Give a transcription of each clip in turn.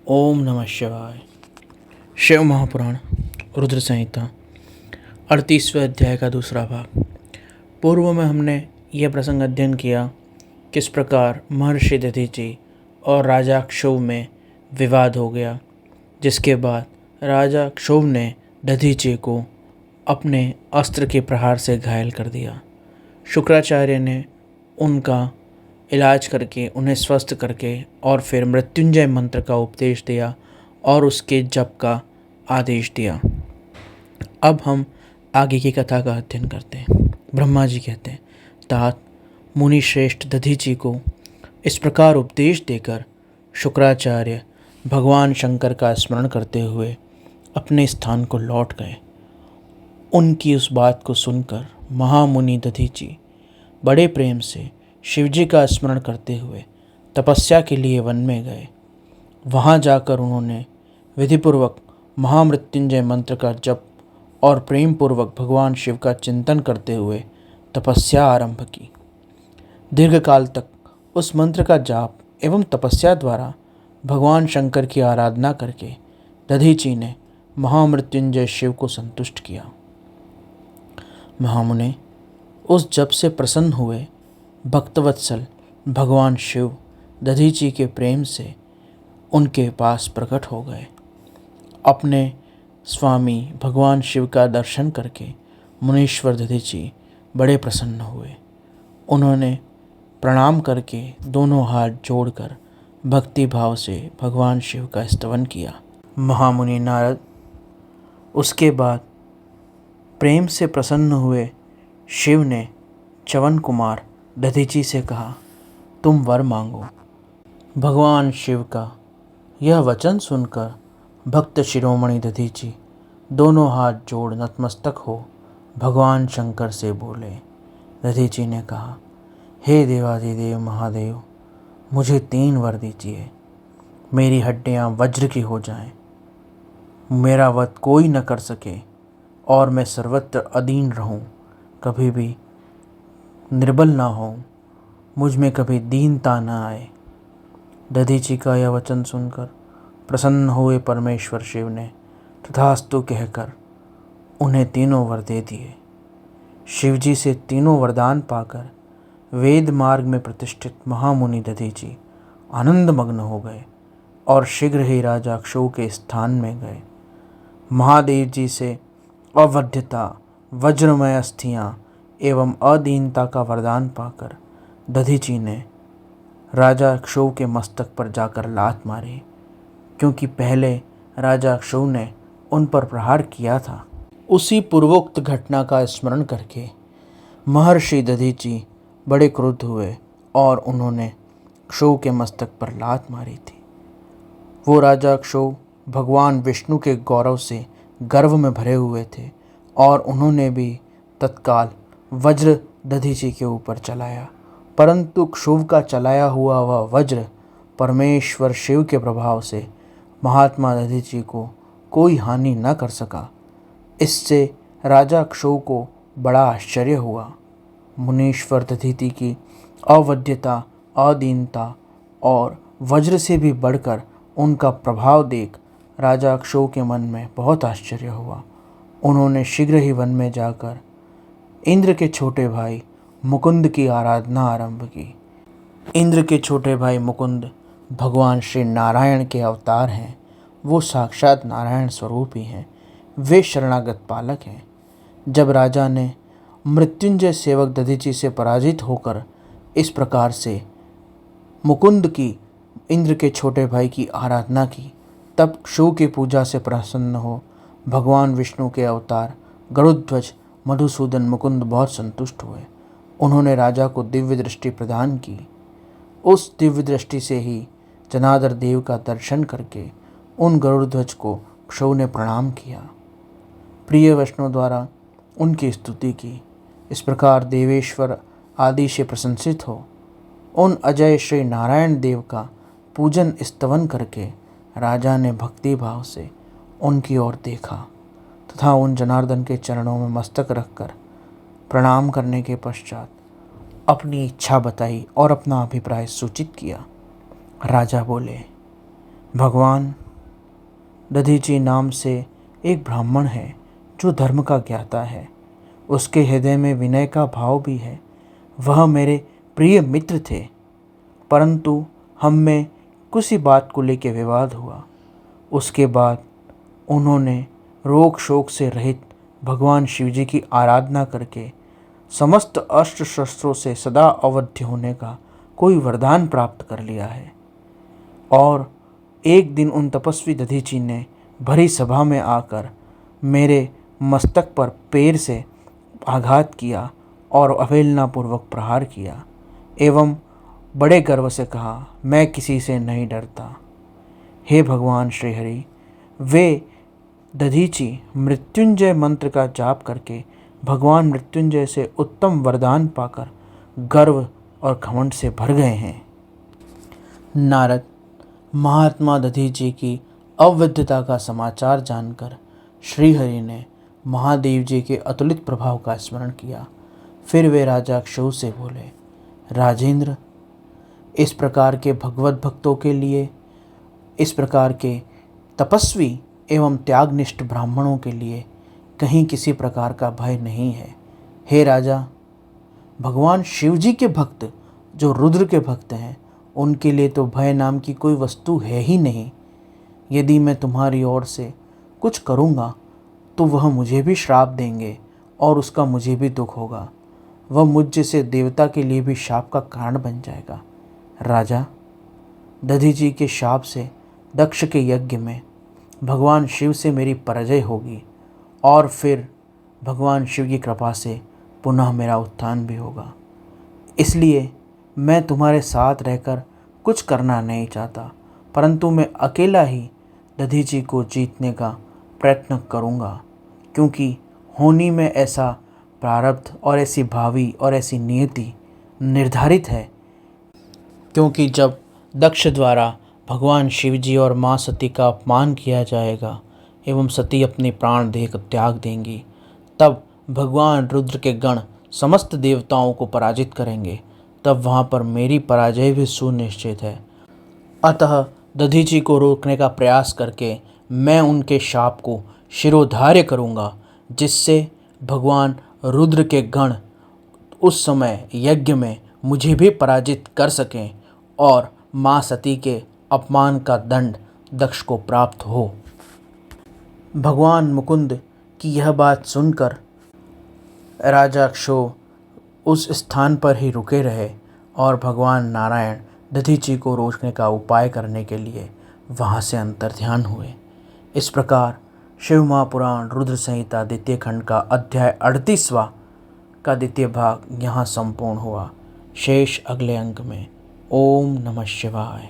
ओम नमः शिवाय। शिव महापुराण रुद्र संहिता 38वें अध्याय का दूसरा भाग। पूर्व में हमने यह प्रसंग अध्ययन किया किस प्रकार महर्षि दधीचि और राजा क्षोभ में विवाद हो गया, जिसके बाद राजा क्षोभ ने दधीचि को अपने अस्त्र के प्रहार से घायल कर दिया। शुक्राचार्य ने उनका इलाज करके उन्हें स्वस्थ करके और फिर मृत्युंजय मंत्र का उपदेश दिया और उसके जप का आदेश दिया। अब हम आगे की कथा का अध्ययन करते हैं। ब्रह्मा जी कहते हैं, तात मुनि श्रेष्ठ दधीचि को इस प्रकार उपदेश देकर शुक्राचार्य भगवान शंकर का स्मरण करते हुए अपने स्थान को लौट गए। उनकी उस बात को सुनकर महामुनि दधीचि बड़े प्रेम से शिवजी का स्मरण करते हुए तपस्या के लिए वन में गए। वहाँ जाकर उन्होंने विधिपूर्वक महामृत्युंजय मंत्र का जप और प्रेम पूर्वक भगवान शिव का चिंतन करते हुए तपस्या आरंभ की। दीर्घकाल तक उस मंत्र का जाप एवं तपस्या द्वारा भगवान शंकर की आराधना करके दधीचि ने महामृत्युंजय शिव को संतुष्ट किया। महामुनि उस जप से प्रसन्न हुए। भक्तवत्सल भगवान शिव दधीचि के प्रेम से उनके पास प्रकट हो गए। अपने स्वामी भगवान शिव का दर्शन करके मुनीश्वर दधीचि बड़े प्रसन्न हुए। उन्होंने प्रणाम करके दोनों हाथ जोड़कर भक्ति भाव से भगवान शिव का स्तवन किया। महामुनि नारद उसके बाद प्रेम से प्रसन्न हुए। शिव ने च्यवन कुमार दधीचि से कहा, तुम वर मांगो। भगवान शिव का यह वचन सुनकर भक्त शिरोमणि दधीचि दोनों हाथ जोड़ नतमस्तक हो भगवान शंकर से बोले। दधीचि ने कहा, हे देवाधिदेव महादेव, मुझे 3 वर दीजिए। मेरी हड्डियां वज्र की हो जाएं, मेरा वध कोई न कर सके और मैं सर्वत्र अधीन रहूं, कभी भी निर्बल ना हो, मुझ में कभी दीनता न आए। दधीचि का यह वचन सुनकर प्रसन्न हुए परमेश्वर शिव ने तथास्तु कहकर उन्हें 3 वर दे दिए। शिवजी से 3 वरदान पाकर वेद मार्ग में प्रतिष्ठित महामुनि दधीचि आनंदमग्न हो गए और शीघ्र ही राजा क्षोभ के स्थान में गए। महादेव जी से अवध्यता, वज्रमय अस्थियाँ एवं अदीनता का वरदान पाकर दधीचि ने राजा क्षोभ के मस्तक पर जाकर लात मारी, क्योंकि पहले राजा क्षोभ ने उन पर प्रहार किया था। उसी पूर्वोक्त घटना का स्मरण करके महर्षि दधीचि बड़े क्रुद्ध हुए और उन्होंने क्षोभ के मस्तक पर लात मारी थी। वो राजा क्षोभ भगवान विष्णु के गौरव से गर्व में भरे हुए थे और उन्होंने भी तत्काल वज्र दधीचि के ऊपर चलाया, परंतु क्षोभ का चलाया हुआ वह वज्र परमेश्वर शिव के प्रभाव से महात्मा दधीचि को कोई हानि न कर सका। इससे राजा क्षोभ को बड़ा आश्चर्य हुआ। मुनीश्वर दधीचि की अवध्यता, अदीनता और वज्र से भी बढ़कर उनका प्रभाव देख राजा क्षोभ के मन में बहुत आश्चर्य हुआ। उन्होंने शीघ्र ही वन में जाकर इंद्र के छोटे भाई मुकुंद की आराधना आरंभ की। इंद्र के छोटे भाई मुकुंद भगवान श्री नारायण के अवतार हैं। वो साक्षात नारायण स्वरूप ही हैं। वे शरणागत पालक हैं। जब राजा ने मृत्युंजय सेवक दधीचि से पराजित होकर इस प्रकार से मुकुंद की, इंद्र के छोटे भाई की आराधना की, तब क्षोभ की पूजा से प्रसन्न हो भगवान विष्णु के अवतार गरुड़ध्वज मधुसूदन मुकुंद बहुत संतुष्ट हुए। उन्होंने राजा को दिव्य दृष्टि प्रदान की। उस दिव्य दृष्टि से ही जनार्दन देव का दर्शन करके उन गरुड़ध्वज को क्षोभ ने प्रणाम किया। प्रिय वैष्णव द्वारा उनकी स्तुति की। इस प्रकार देवेश्वर आदि से प्रशंसित हो उन अजय श्री नारायण देव का पूजन स्तवन करके राजा ने भक्ति भाव से उनकी ओर देखा तथा उन जनार्दन के चरणों में मस्तक रखकर प्रणाम करने के पश्चात अपनी इच्छा बताई और अपना अभिप्राय सूचित किया। राजा बोले, भगवान दधीची नाम से एक ब्राह्मण है जो धर्म का ज्ञाता है। उसके हृदय में विनय का भाव भी है। वह मेरे प्रिय मित्र थे, परंतु हम में किसी बात को लेकर विवाद हुआ। उसके बाद उन्होंने रोग शोक से रहित भगवान शिव जी की आराधना करके समस्त अस्त्र शस्त्रों से सदा अवध्य होने का कोई वरदान प्राप्त कर लिया है। और एक दिन उन तपस्वी दधीची ने भरी सभा में आकर मेरे मस्तक पर पैर से आघात किया और अवहेलनापूर्वक प्रहार किया एवं बड़े गर्व से कहा, मैं किसी से नहीं डरता। हे भगवान श्रीहरि, वे दधीची मृत्युंजय मंत्र का जाप करके भगवान मृत्युंजय से उत्तम वरदान पाकर गर्व और घमंड से भर गए हैं। नारद महात्मा दधीची की अवैधता का समाचार जानकर श्रीहरि ने महादेव जी के अतुलित प्रभाव का स्मरण किया। फिर वे राजा अक्षौ से बोले, राजेंद्र, इस प्रकार के भगवत भक्तों के लिए, इस प्रकार के तपस्वी एवं त्यागनिष्ठ ब्राह्मणों के लिए कहीं किसी प्रकार का भय नहीं है। हे राजा, भगवान शिव जी के भक्त जो रुद्र के भक्त हैं, उनके लिए तो भय नाम की कोई वस्तु है ही नहीं। यदि मैं तुम्हारी ओर से कुछ करूँगा तो वह मुझे भी श्राप देंगे और उसका मुझे भी दुख होगा। वह मुझ जैसे देवता के लिए भी शाप का कारण बन जाएगा। राजा, दधीची के शाप से दक्ष के यज्ञ में भगवान शिव से मेरी पराजय होगी और फिर भगवान शिव की कृपा से पुनः मेरा उत्थान भी होगा। इसलिए मैं तुम्हारे साथ रहकर कुछ करना नहीं चाहता, परंतु मैं अकेला ही दधीची को जीतने का प्रयत्न करूँगा, क्योंकि होनी में ऐसा प्रारब्ध और ऐसी भावी और ऐसी नियति निर्धारित है। क्योंकि जब दक्ष द्वारा भगवान शिव जी और माँ सती का अपमान किया जाएगा एवं सती अपनी प्राण देह को त्याग देंगी, तब भगवान रुद्र के गण समस्त देवताओं को पराजित करेंगे। तब वहाँ पर मेरी पराजय भी सुनिश्चित है। अतः दधीची को रोकने का प्रयास करके मैं उनके शाप को शिरोधार्य करूँगा, जिससे भगवान रुद्र के गण उस समय यज्ञ में मुझे भी पराजित कर सकें और माँ सती के अपमान का दंड दक्ष को प्राप्त हो। भगवान मुकुंद की यह बात सुनकर राजा अक्षौ उस स्थान पर ही रुके रहे और भगवान नारायण दधीची को रोकने का उपाय करने के लिए वहाँ से अंतर्ध्यान हुए। इस प्रकार शिव महापुराण रुद्र संहिता द्वितीय खंड का अध्याय 38वां का द्वितीय भाग यहाँ संपूर्ण हुआ। शेष अगले अंक में। ओम नमः शिवाय।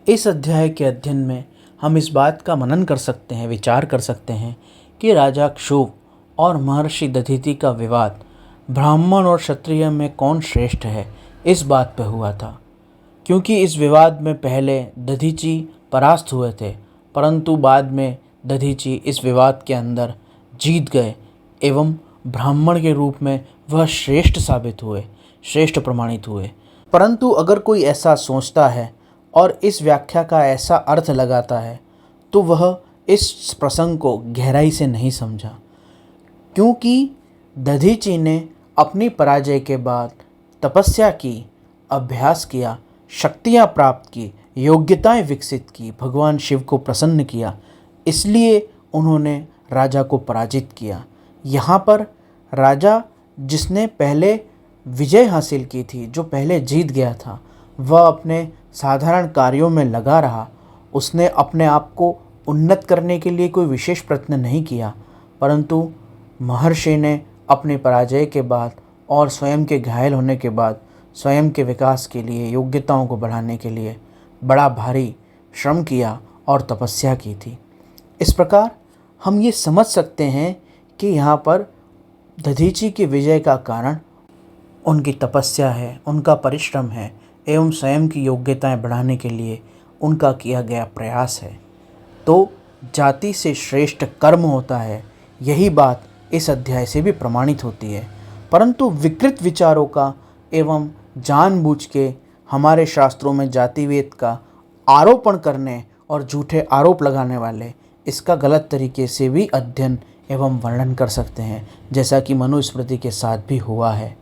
इस अध्याय के अध्ययन में हम इस बात का मनन कर सकते हैं, विचार कर सकते हैं कि राजा अक्षौ और महर्षि दधीची का विवाद ब्राह्मण और क्षत्रिय में कौन श्रेष्ठ है, इस बात पर हुआ था। क्योंकि इस विवाद में पहले दधीची परास्त हुए थे, परंतु बाद में दधीची इस विवाद के अंदर जीत गए एवं ब्राह्मण के रूप में वह श्रेष्ठ साबित हुए, श्रेष्ठ प्रमाणित हुए। परंतु अगर कोई ऐसा सोचता है और इस व्याख्या का ऐसा अर्थ लगाता है, तो वह इस प्रसंग को गहराई से नहीं समझा। क्योंकि दधीची ने अपनी पराजय के बाद तपस्या की, अभ्यास किया, शक्तियाँ प्राप्त की, योग्यताएं विकसित की, भगवान शिव को प्रसन्न किया, इसलिए उन्होंने राजा को पराजित किया। यहाँ पर राजा जिसने पहले विजय हासिल की थी, जो पहले जीत गया था, वह अपने साधारण कार्यों में लगा रहा। उसने अपने आप को उन्नत करने के लिए कोई विशेष प्रयत्न नहीं किया, परंतु महर्षि ने अपने पराजय के बाद और स्वयं के घायल होने के बाद स्वयं के विकास के लिए, योग्यताओं को बढ़ाने के लिए बड़ा भारी श्रम किया और तपस्या की थी। इस प्रकार हम ये समझ सकते हैं कि यहाँ पर दधीची की विजय का कारण उनकी तपस्या है, उनका परिश्रम है एवं स्वयं की योग्यताएं बढ़ाने के लिए उनका किया गया प्रयास है। तो जाति से श्रेष्ठ कर्म होता है, यही बात इस अध्याय से भी प्रमाणित होती है। परंतु विकृत विचारों का एवं जानबूझ के हमारे शास्त्रों में जातिवेद का आरोपण करने और झूठे आरोप लगाने वाले इसका गलत तरीके से भी अध्ययन एवं वर्णन कर सकते हैं, जैसा कि मनुस्मृति के साथ भी हुआ है।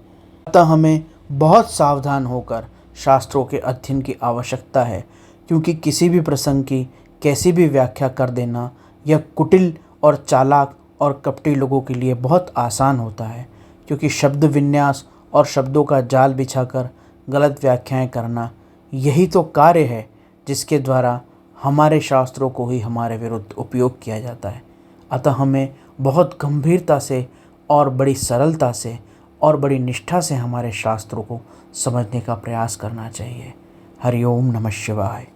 अतः हमें बहुत सावधान होकर शास्त्रों के अध्ययन की आवश्यकता है, क्योंकि किसी भी प्रसंग की कैसी भी व्याख्या कर देना यह कुटिल और चालाक और कपटी लोगों के लिए बहुत आसान होता है, क्योंकि शब्द विन्यास और शब्दों का जाल बिछाकर गलत व्याख्याएं करना यही तो कार्य है जिसके द्वारा हमारे शास्त्रों को ही हमारे विरुद्ध उपयोग किया जाता है। अतः हमें बहुत गंभीरता से और बड़ी सरलता से और बड़ी निष्ठा से हमारे शास्त्रों को समझने का प्रयास करना चाहिए। हरि ओम नमः शिवाय।